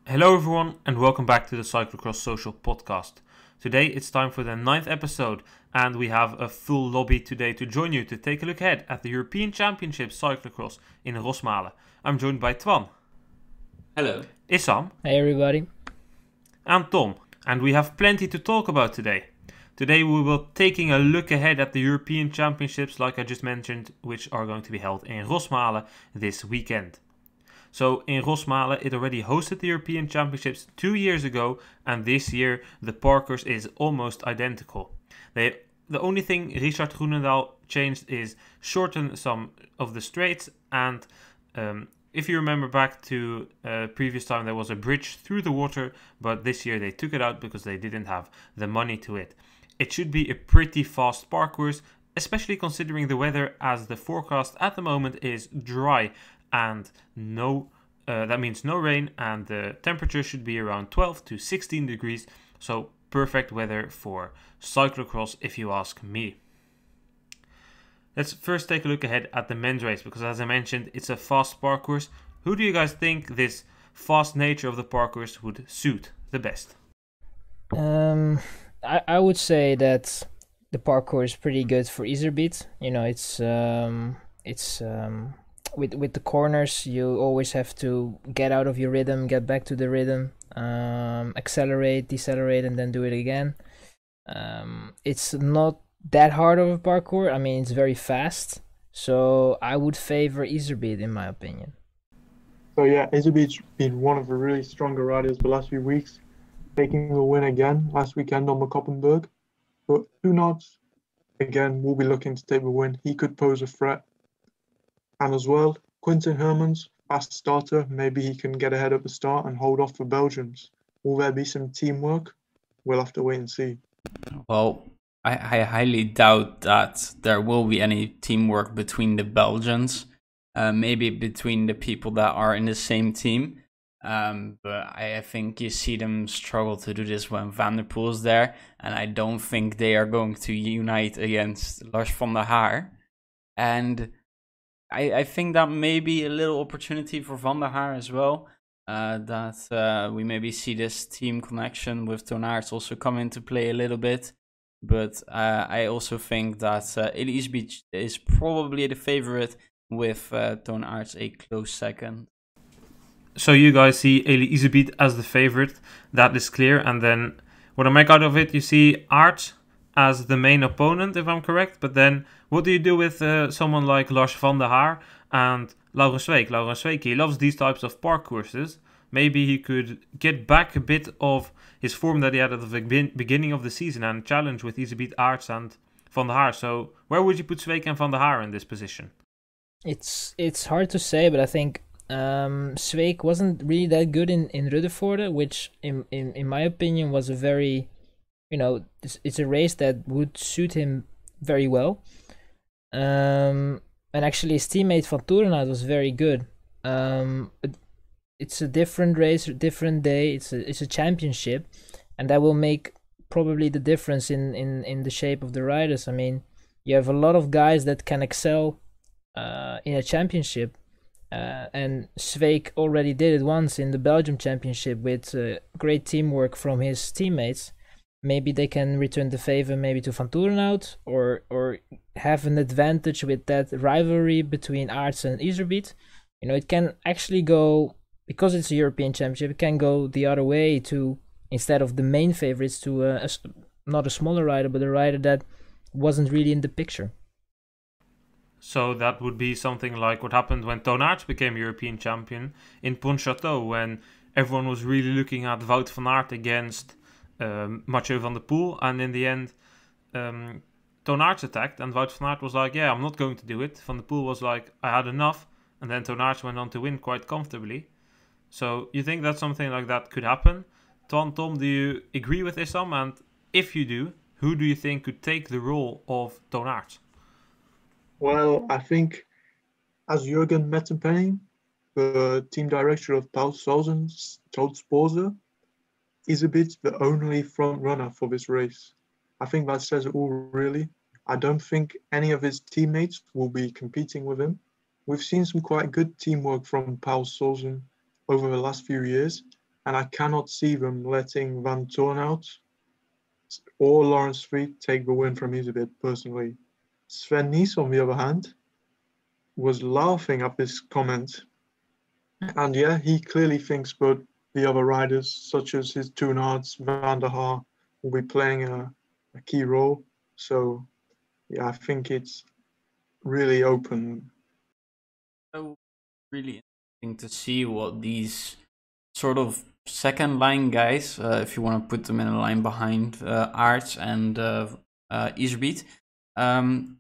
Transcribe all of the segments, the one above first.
Hello everyone and welcome back to the Cyclocross Social Podcast. Today it's time for the 9th episode and we have a full lobby today to join you to take a look ahead at the European Championship Cyclocross in Rosmalen. I'm joined by Twan. Hello. Issam. Hey everybody. And Tom. And we have plenty to talk about today. Today we will be taking a look ahead at the European Championships like I just mentioned, which are going to be held in Rosmalen this weekend. So in Rosmalen, it already hosted the European Championships 2 years ago, and this year the parcours is almost identical. The only thing Richard Groenendaal changed is shorten some of the straights, and if you remember back to previous time, there was a bridge through the water, but this year they took it out because they didn't have the money to it. It should be a pretty fast parcours, especially considering the weather, as the forecast at the moment is dry and that means no rain, and the temperature should be around 12 to 16 degrees, so perfect weather for cyclocross if you ask me. Let's first take a look ahead at the men's race, because as I mentioned, it's a fast parcours. Who do you guys think this fast nature of the parcours would suit the best? I would say that the parkour is pretty good for isebyt. You know, it's with the corners, you always have to get out of your rhythm, get back to the rhythm, accelerate, decelerate, and then do it again. It's not that hard of a parkour. I mean, it's very fast, so I would favor isebyt in my opinion. So yeah, isebyt's been one of the really stronger riders the last few weeks, taking the win again last weekend on the Koppenberg. But Twan again will be looking to take the win. He could pose a threat. And as well, Quinten Hermans, fast starter, maybe he can get ahead at the start and hold off the Belgians. Will there be some teamwork? We'll have to wait and see. Well, I highly doubt that there will be any teamwork between the Belgians. Maybe between the people that are in the same team. But I think you see them struggle to do this when Van der Poel is there. And I don't think they are going to unite against Lars van der Haar. And I think that may be a little opportunity for Van der Haar as well. That we maybe see this team connection with Twan also come into play a little bit. But I also think that isebyt is probably the favorite with Twan a close second. So you guys see isebyt as the favorite, that is clear. And then what I make out of it, you see aerts as the main opponent, if I'm correct. But then what do you do with someone like Lars van der Haar and Laurens Sweeck? Laurens Sweeck, he loves these types of parcourses. Maybe he could get back a bit of his form that he had at the beginning of the season and challenge with isebyt, aerts and van der Haar. So where would you put Sweeck and van der Haar in this position? It's hard to say, but I think Sweeck wasn't really that good in Ruddervoorde, which in my opinion was a very, it's a race that would suit him very well. And actually his teammate Van Toerenhout was very good. But it's a different race, a different day. It's a championship, and that will make probably the difference in the shape of the riders. I mean, you have a lot of guys that can excel in a championship, and Sweeck already did it once in the Belgium championship with great teamwork from his teammates. Maybe they can return the favor maybe to Van Toerenhout, or have an advantage with that rivalry between aerts and isebyt. It can actually go, because it's a European championship, it can go the other way to, instead of the main favorites, to not a smaller rider, but a rider that wasn't really in the picture. So that would be something like what happened when Twan became European champion in Pontchâteau, when everyone was really looking at Wout van Aert against Mathieu van der Poel, and in the end Twan attacked and Wout van Aert was like, yeah, I'm not going to do it. Van der Poel was like, I had enough, and then Twan went on to win quite comfortably. So you think that something like that could happen? Tom, do you agree with Issam? And if you do, who do you think could take the role of Twan? Well, I think as Jürgen Mettenpenning, the team director of Paul Solzhen's told Sporza, isebyt the only front runner for this race. I think that says it all, really. I don't think any of his teammates will be competing with him. We've seen some quite good teamwork from Paul Solzhen over the last few years, and I cannot see them letting Van Turnhout or Lawrence Freed take the win from isebyt personally. Sven Nys, on the other hand, was laughing at this comment. And yeah, he clearly thinks that the other riders, such as his Toonards, Van der Haar, will be playing a key role. So yeah, I think it's really open. So really interesting to see what these sort of second line guys, if you want to put them in a line behind aerts and isebyt,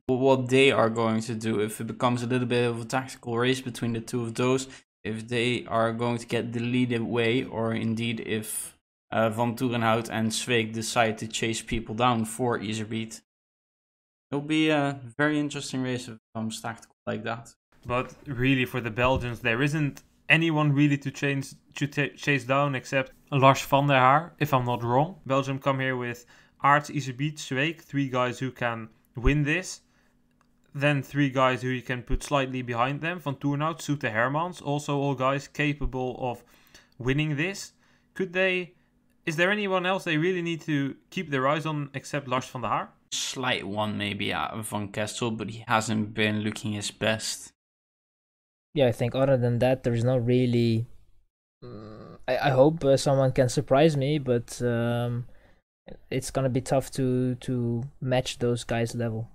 what they are going to do. If it becomes a little bit of a tactical race between the two of those, if they are going to get the lead away, or indeed if Van Toerenhout and Zweek decide to chase people down for isebyt. It'll be a very interesting race if it becomes tactical like that. But really, for the Belgians, there isn't anyone really to chase down except Lars van der Haar, if I'm not wrong. Belgium come here with aerts, isebyt, Zweek, 3 guys who can win this. Then 3 guys who you can put slightly behind them. Van Toerenhout, Soete, Hermans, also all guys capable of winning this. Is there anyone else they really need to keep their eyes on except Lars van der Haar? Slight one maybe Van Kessel, but he hasn't been looking his best. Yeah, I think other than that, there's not really... I hope someone can surprise me, but it's going to be tough to match those guys' level.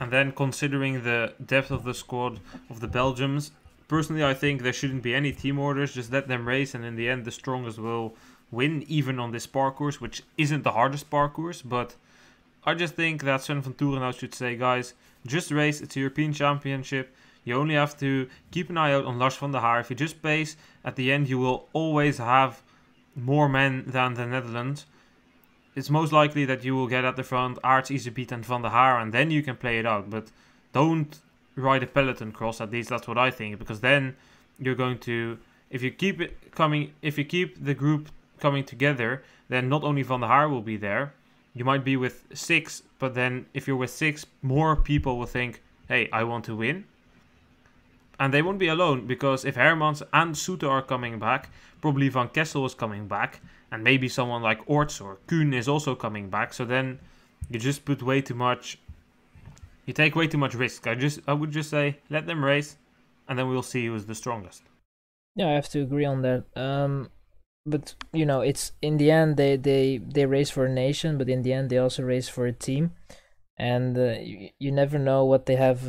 And then considering the depth of the squad of the Belgians, personally I think there shouldn't be any team orders, just let them race, and in the end the strongest will win, even on this parcours, which isn't the hardest parcours. But I just think that Sven van Toerenhout should say, guys, just race, it's a European Championship, you only have to keep an eye out on Lars van der Haar. If you just pace, at the end you will always have more men than the Netherlands. It's most likely that you will get at the front aerts, isebyt and Van der Haar, and then you can play it out. But don't ride a peloton cross, at least that's what I think, because then you're going to, if you keep the group coming together, then not only Van der Haar will be there, you might be with 6, but then if you're with 6, more people will think, hey, I want to win. And they won't be alone, because if Hermans and Soete are coming back, probably Van Kessel is coming back, and maybe someone like Aerts or Kuhn is also coming back. So then you just put way too much, you take way too much risk. I would just say, let them race, and then we'll see who is the strongest. Yeah, I have to agree on that. But you know, it's in the end they race for a nation, but in the end they also race for a team, and you never know what they have.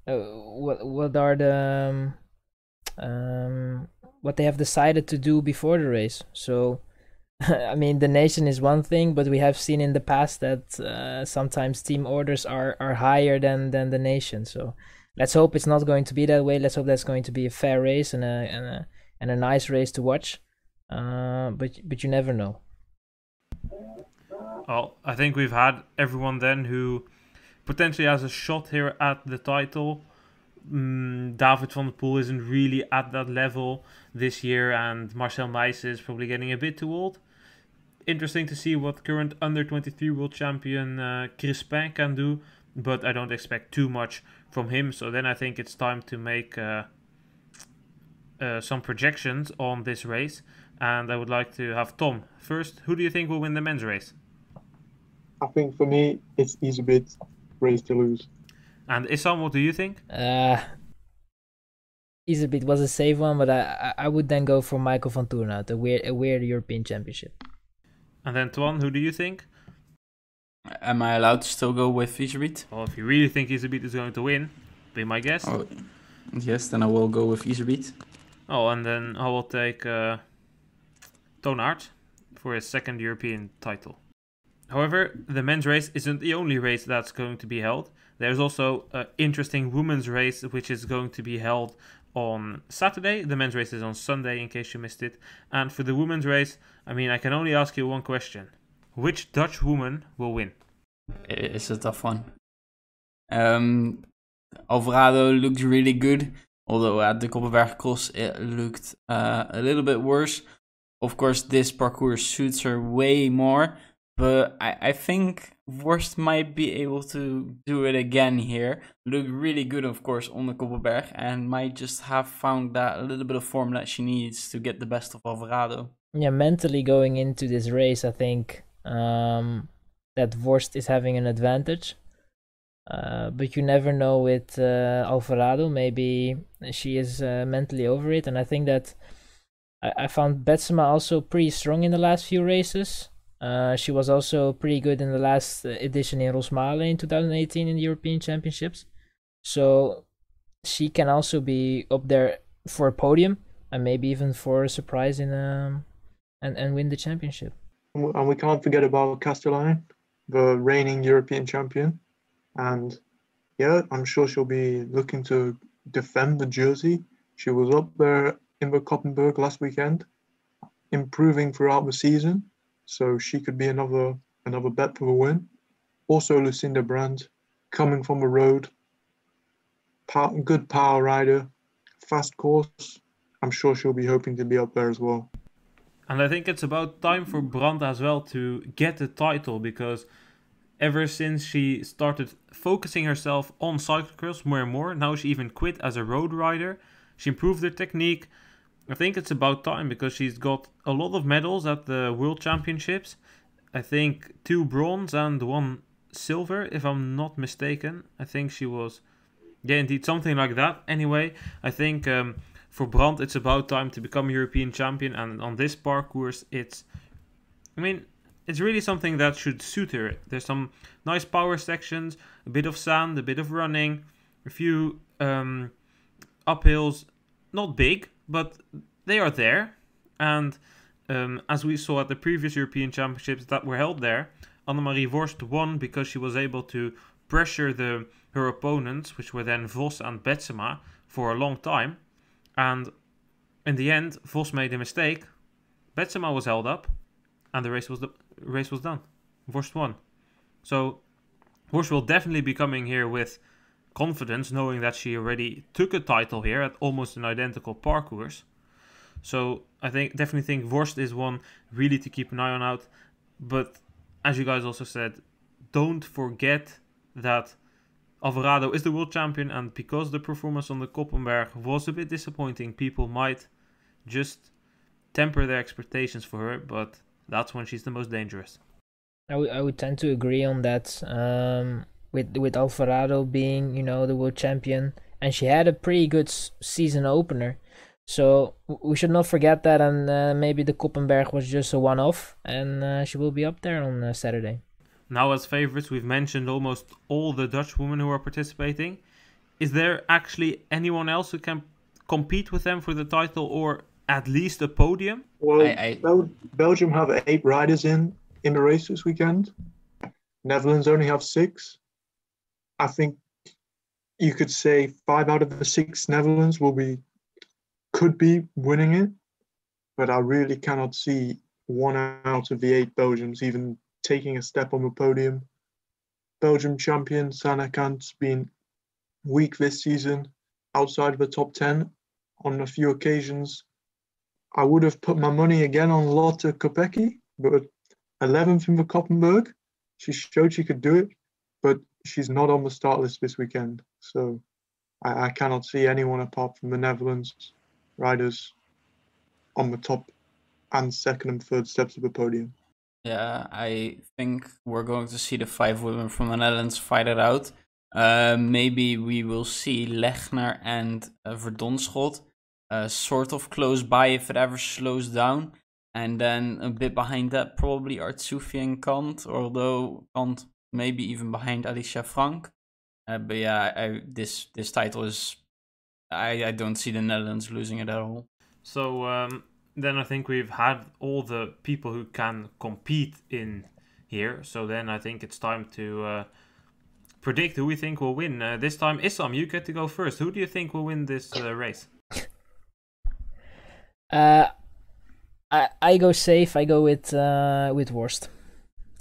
What are the what they have decided to do before the race. So I mean, the nation is one thing, but we have seen in the past that sometimes team orders are higher than the nation. So let's hope it's not going to be that way. Let's hope that's going to be a fair race and a nice race to watch. But you never know. Well, I think we've had everyone then who potentially has a shot here at the title. David van der Poel isn't really at that level this year, and Marcel Meijs is probably getting a bit too old. Interesting to see what current under-23 world champion Crispin can do, but I don't expect too much from him. So then I think it's time to make some projections on this race, and I would like to have Tom first. Who do you think will win the men's race? I think for me, it's isebyt, race to lose. And Issam, what do you think? Isebyt was a safe one, but I would then go for Michael van Toerenhout, a weird European Championship. And then Twan, who do you think? Am I allowed to still go with isebyt? Well, if you really think isebyt is going to win, be my guest. Oh, yes, then I will go with isebyt. Oh, and then I will take Toon Aert for his second European title. However, the men's race isn't the only race that's going to be held. There's also an interesting women's race which is going to be held on Saturday. The men's race is on Sunday, in case you missed it. And for the women's race, I mean, I can only ask you one question. Which Dutch woman will win? It's a tough one. Alvarado looked really good, although at the Koppenberg Cross it looked a little bit worse. Of course, this parcours suits her way more, But I think Worst might be able to do it again here. Look really good, of course, on the Koppelberg, and might just have found that a little bit of form that she needs to get the best of Alvarado. Yeah, mentally going into this race, I think that Worst is having an advantage. But you never know with Alvarado. Maybe she is mentally over it, and I think that I found Betsema also pretty strong in the last few races. She was also pretty good in the last edition in Rosmalen in 2018 in the European Championships. So she can also be up there for a podium and maybe even for a surprise in and win the championship. And we can't forget about Castellane, the reigning European champion. And yeah, I'm sure she'll be looking to defend the jersey. She was up there in the Koppenberg last weekend, improving throughout the season. So she could be another bet for the win. Also, Lucinda Brandt, coming from the road, good power rider, fast course. I'm sure she'll be hoping to be up there as well. And I think it's about time for Brandt as well to get the title, because ever since she started focusing herself on cyclocross more and more, now she even quit as a road rider. She improved her technique. I think it's about time, because she's got a lot of medals at the World Championships. I think 2 bronze and 1 silver, if I'm not mistaken. I think she was, yeah, indeed, something like that. Anyway, I think for Brandt, it's about time to become European champion. And on this parcours, it's really something that should suit her. There's some nice power sections, a bit of sand, a bit of running, a few uphills, not big, but they are there. And as we saw at the previous European Championships that were held there, Annemarie Worst won because she was able to pressure her opponents, which were then Vos and Betsema, for a long time. And in the end, Vos made a mistake. Betsema was held up, and the race was done. Worst won. So Worst will definitely be coming here with confidence, knowing that she already took a title here at almost an identical parcours. So I definitely think Worst is one really to keep an eye on out. But as you guys also said, don't forget that Alvarado is the world champion, and because the performance on the Koppenberg was a bit disappointing, people might just temper their expectations for her, but that's when she's the most dangerous. I would tend to agree on that. With Alvarado being, the world champion, and she had a pretty good season opener, so we should not forget that. And maybe the Koppenberg was just a one-off, and she will be up there on Saturday. Now, as favorites, we've mentioned almost all the Dutch women who are participating. Is there actually anyone else who can compete with them for the title, or at least a podium? Well, Belgium have 8 riders in the race this weekend. Netherlands only have 6. I think you could say 5 out of the 6 Netherlands could be winning it, but I really cannot see 1 out of the 8 Belgians even taking a step on the podium. Belgium champion Sanne Kant's been weak this season, outside of the top 10 on a few occasions. I would have put my money again on Lotte Kopecky, but 11th in the Koppenberg. She showed she could do it, but she's not on the start list this weekend. So I cannot see anyone apart from the Netherlands riders on the top and second and third steps of the podium. Yeah, I think we're going to see the 5 women from the Netherlands fight it out. Maybe we will see Lechner and Verdonschot sort of close by if it ever slows down. And then a bit behind that, probably Artsoufi and Kant, although Kant maybe even behind Alicia Frank. But yeah, this title is... I don't see the Netherlands losing it at all. So then I think we've had all the people who can compete in here. So then I think it's time to predict who we think will win. This time, Issam, you get to go first. Who do you think will win this race? I go safe. I go with Worst.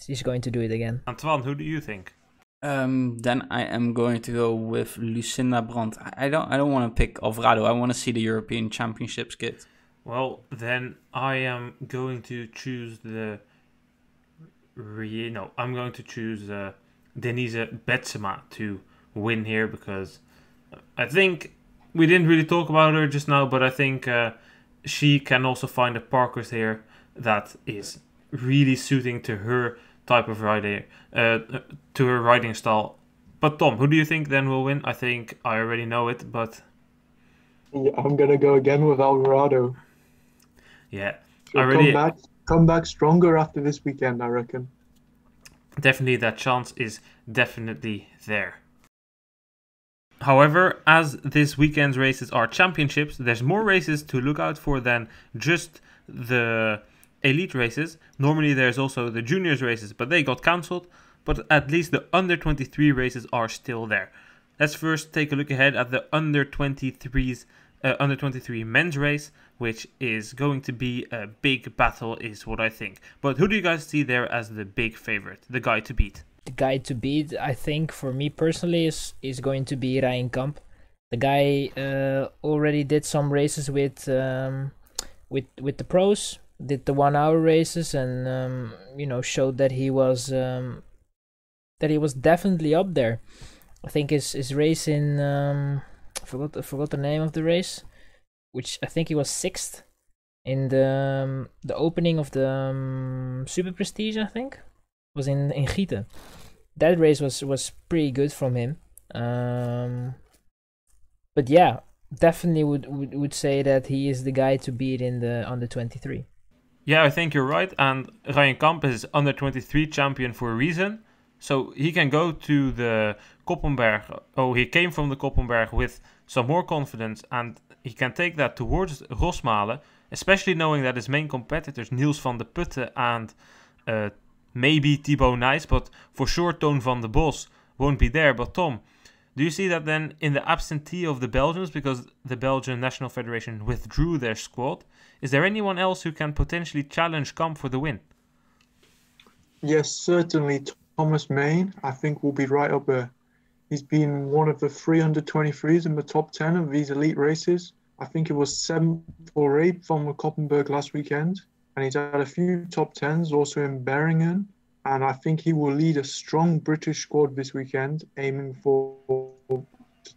She's going to do it again. Antoine, who do you think? Then I am going to go with Lucinda Brandt. I don't want to pick Alvarado. I want to see the European Championships kit. Well, then I am going to choose the I'm going to choose Denise Betsema to win here, because I think we didn't really talk about her just now, but I think she can also find a parcours here that is really suiting to her type of riding, to her riding style. But Tom, who do you think then will win? I think I already know it, but Yeah, I'm gonna go again with Alvarado. yeah, So come back stronger after this weekend, I reckon. Definitely that chance is definitely there. However, as this weekend's races are championships, there's more races to look out for than just the elite races. Normally there's also the juniors races, but they got cancelled. But at least the under 23 races are still there. Let's first take a look ahead at the under 23 men's race, which is going to be a big battle, is what I think. But who do you guys see there as the big favorite, the guy to beat? The guy to beat, I think, for me personally, is going to be Rouy. The guy already did some races with the pros, did the 1 hour races, and showed that he was definitely up there. I think his race in I forgot the name of the race, which I think he was 6th in the opening of the Super Prestige. I think was in Gieten. That race was pretty good from him. But yeah, definitely would say that he is the guy to beat in the under 23. Yeah, I think you're right. And Rouy is under 23 champion for a reason. So he can go to the Koppenberg. Oh, he came from the Koppenberg with some more confidence, and he can take that towards Rosmalen, especially knowing that his main competitors, Niels van de Putte and maybe Thibaut Nys, but for sure Toon van de Bos won't be there. But Tom, do you see that then in the absentee of the Belgians, because the Belgian National Federation withdrew their squad, is there anyone else who can potentially challenge Kamp for the win? Yes, certainly. Thomas Main, I think, will be right up there. He's been one of the 323s in the top 10 of these elite races. I think it was 7th or 8th from the Koppenberg last weekend. And he's had a few top 10s also in Beringen. And I think he will lead a strong British squad this weekend, aiming to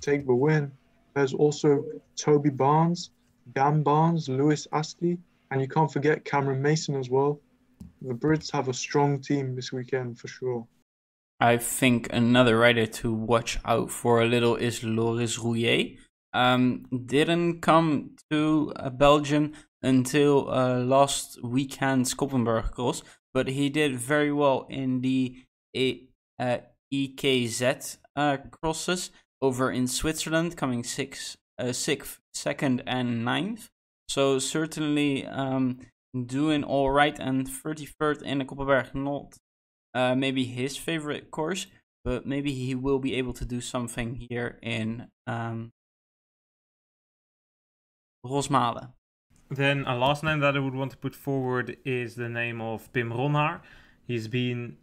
take the win. There's also Toby Barnes, Dan Barnes, Lewis Astley, and you can't forget Cameron Mason as well. The Brits have a strong team this weekend for sure. I think another rider to watch out for a little is Loris Rouy. Didn't come to Belgium until last weekend's Koppenberg cross, but he did very well in the EKZ crosses over in Switzerland, coming 6th, 2nd, and 9th. So certainly doing all right, and 33rd in the Koppenberg, not maybe his favorite course, but maybe he will be able to do something here in Rosmalen. Then a last name that I would want to put forward is the name of Pim Ronhaar. He's been...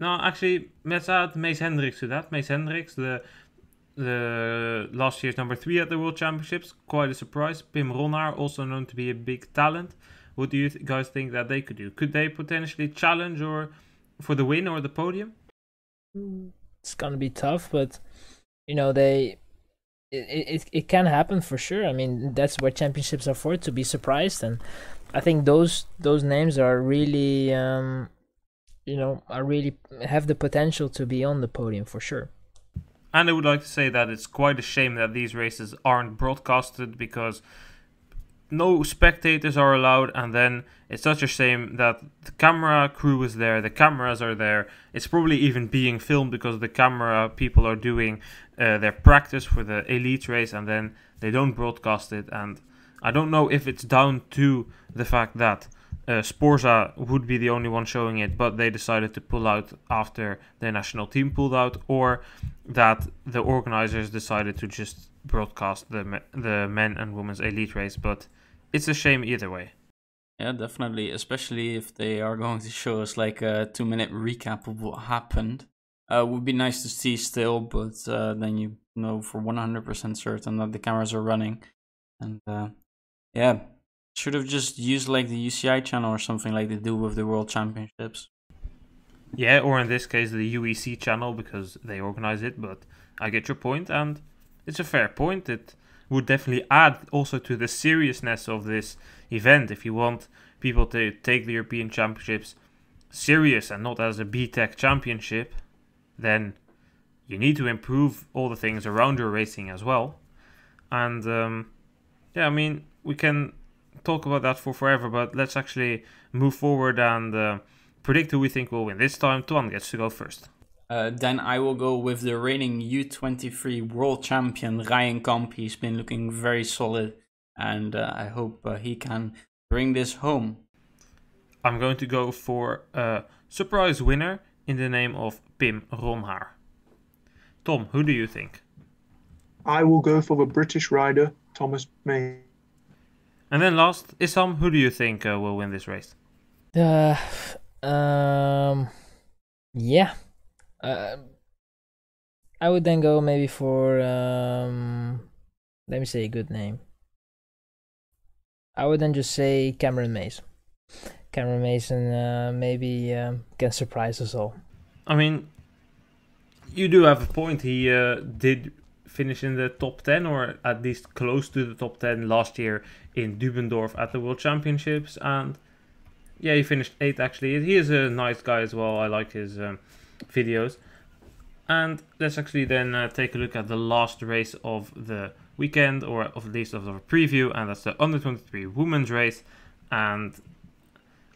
No, actually, let's add Mees Hendricks to that. Mees Hendricks, the last year's number 3 at the World Championships. Quite a surprise. Pim Ronhaar, also known to be a big talent. What do you guys think that they could do? Could they potentially challenge or for the win or the podium? It's gonna be tough, but it can happen for sure. I mean, that's what championships are for, to be surprised, and I think those names are really really have the potential to be on the podium for sure. And I would like to say that it's quite a shame that these races aren't broadcasted, because no spectators are allowed, and then it's such a shame that the camera crew is there, the cameras are there. It's probably even being filmed because the camera people are doing their practice for the elite race, and then they don't broadcast it. And I don't know if it's down to the fact that Sporza would be the only one showing it, but they decided to pull out after their national team pulled out, or that the organizers decided to just broadcast the men and women's elite race. But it's a shame either way. Yeah, definitely, especially if they are going to show us like a 2-minute recap of what happened. Would be nice to see still, but then you know for 100% certain that the cameras are running. And yeah, should have just used like the UCI channel or something like they do with the World Championships. Yeah, or in this case the UEC channel because they organize it, but I get your point and it's a fair point. It would definitely add also to the seriousness of this event if you want people to take the European Championships serious and not as a BTEC championship, then you need to improve all the things around your racing as well. And yeah, I mean, we can talk about that for forever, but let's actually move forward and predict who we think will win. This time, Twan gets to go first. Then I will go with the reigning U23 world champion, Ryan Kamp. He's been looking very solid, and I hope he can bring this home. I'm going to go for a surprise winner in the name of Pim Ronhaar. Tom, who do you think? I will go for the British rider, Thomas May. And then last, Issam, who do you think will win this race? Yeah. I would then go maybe for let me say a good name. I would then just say Cameron Mason. Cameron Mason maybe can surprise us all. I mean, you do have a point. He did finish in the top 10 or at least close to the top 10 last year in Dubendorf at the World Championships, and yeah, he finished 8th actually. He is a nice guy as well. I like his videos. And let's actually then take a look at the last race of the weekend, or at least of the preview, and that's the under 23 women's race. And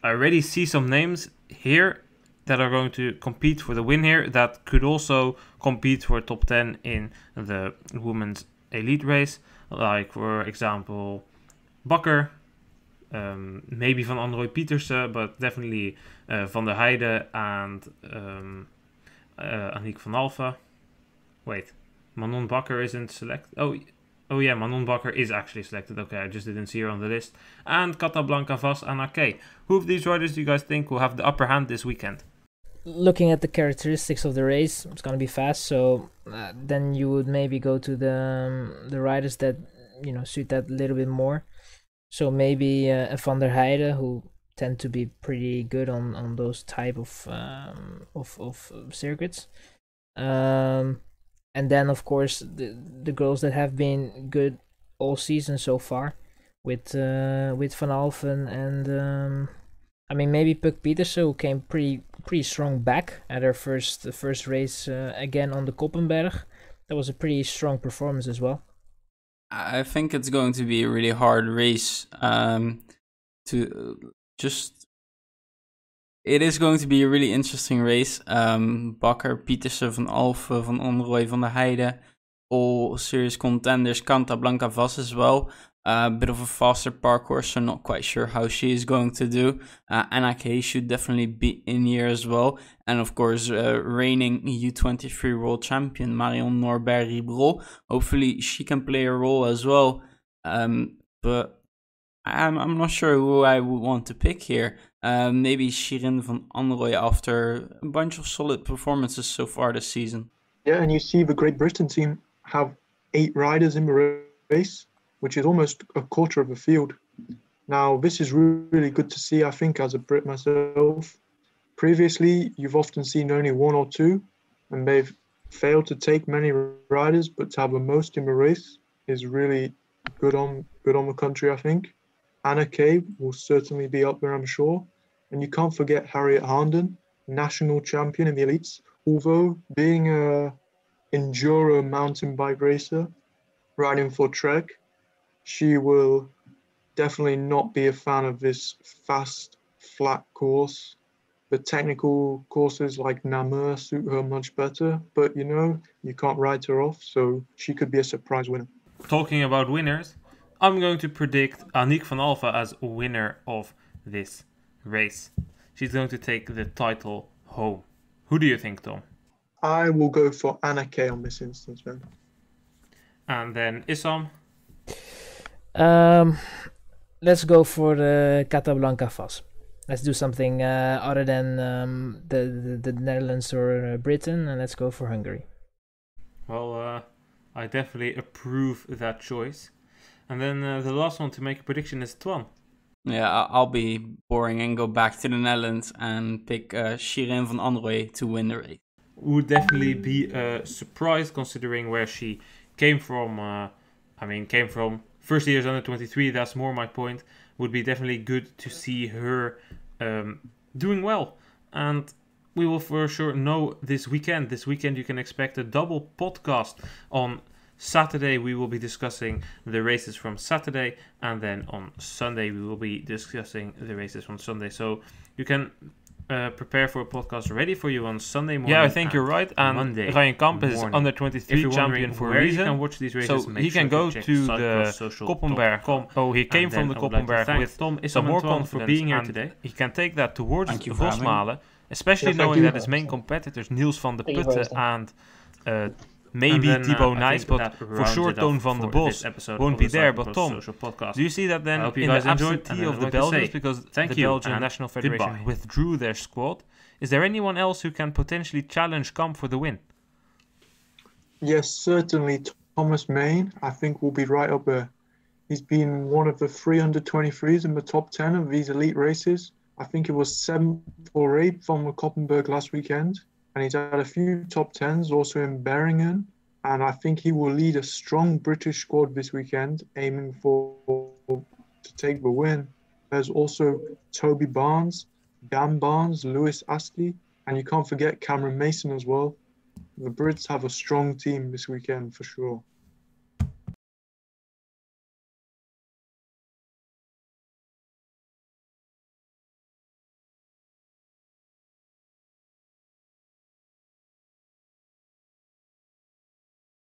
I already see some names here that are going to compete for the win here that could also compete for top 10 in the women's elite race, like for example Bakker, maybe Van Androoy Pietersen, but definitely Van der Heijden and Aniek van Alphen. Wait, Manon Bakker isn't selected. Oh yeah, Manon Bakker is actually selected. Okay, I just didn't see her on the list. And Casablanca Vaz and Ake. Who of these riders do you guys think will have the upper hand this weekend? Looking at the characteristics of the race, it's gonna be fast. So then you would maybe go to the riders that suit that a little bit more. So maybe a Van der Heijden, who tend to be pretty good on those type of circuits. And then of course the girls that have been good all season so far, with Van Alphen and I mean maybe Puk Pietersen, who came pretty strong back at her first race again on the Koppenberg. That was a pretty strong performance as well. I think it's going to be a really hard race. It is going to be a really interesting race. Bakker, Pietersen, Van Alphen, Van Androoy, Van der Heijden, all serious contenders. Casablanca Vaz as well. A bit of a faster parcours, so not quite sure how she is going to do. Ake should definitely be in here as well. And of course, reigning U23 world champion Marion Norbert-Ribrot. Hopefully she can play a role as well. But I'm not sure who I would want to pick here. Maybe Shirin van Androoy after a bunch of solid performances so far this season. Yeah, and you see the Great Britain team have 8 riders in the race, which is almost a quarter of the field. Now, this is really good to see, I think, as a Brit myself. Previously, you've often seen only 1 or 2, and they've failed to take many riders, but to have the most in the race is really good on the country, I think. Ake will certainly be up there, I'm sure. And you can't forget Harriet Handen, national champion in the elites. Although being a enduro mountain bike racer, riding for Trek, she will definitely not be a fan of this fast, flat course. The technical courses like Namur suit her much better, but you can't write her off, so she could be a surprise winner. Talking about winners, I'm going to predict Aniek van Alphen as winner of this race. She's going to take the title home. Who do you think, Tom? I will go for Ake on this instance, then. And then Issam? Let's go for the Casablanca Vaz. Let's do something other than the Netherlands or Britain, and let's go for Hungary. Well, I definitely approve that choice. And then the last one to make a prediction is Twan. Yeah, I'll be boring and go back to the Netherlands and pick Shirin van Anrooy to win the race. Would definitely be a surprise considering where she came from. Came from first year's under 23. That's more my point. Would be definitely good to see her doing well, and we will for sure know this weekend. This weekend you can expect a double podcast. On Saturday we will be discussing the races from Saturday, and then on Sunday we will be discussing the races from Sunday. So you can prepare for a podcast ready for you on Sunday morning. Yeah, I think you're right. And Monday Ryan Kamp is morning. under 23 champion for a reason. You can watch these races, So he can go to the Koppenberg. Oh, he came from the Koppenberg with Tom, some more confidence for being here and today. he can take that towards Thank you for having me. rosmalen, especially Yeah, thank knowing you. that his main competitors, Niels van der Thank you for Putten hosting. and maybe And then, Thibaut I Nys, think but that for rounds sure it Toon off van der for Bos this episode won't of be the there. But Cyclocross Tom, Social Podcast. do you see that I then hope you in the guys enjoyed, absentee and of the I'd like to say Belgians, because thank the you Belgian and National Federation goodbye. withdrew their squad, is there anyone else who can potentially challenge Kamp for the win? Yes, certainly Thomas Main, I think, will be right up there. He's been one of the 323s in the top 10 of these elite races. I think it was 7th or 8th from the Koppenberg last weekend. And he's had a few top 10s also in Beringen. And I think he will lead a strong British squad this weekend, aiming to take the win. There's also Toby Barnes, Dan Barnes, Lewis Astley, and you can't forget Cameron Mason as well. The Brits have a strong team this weekend for sure.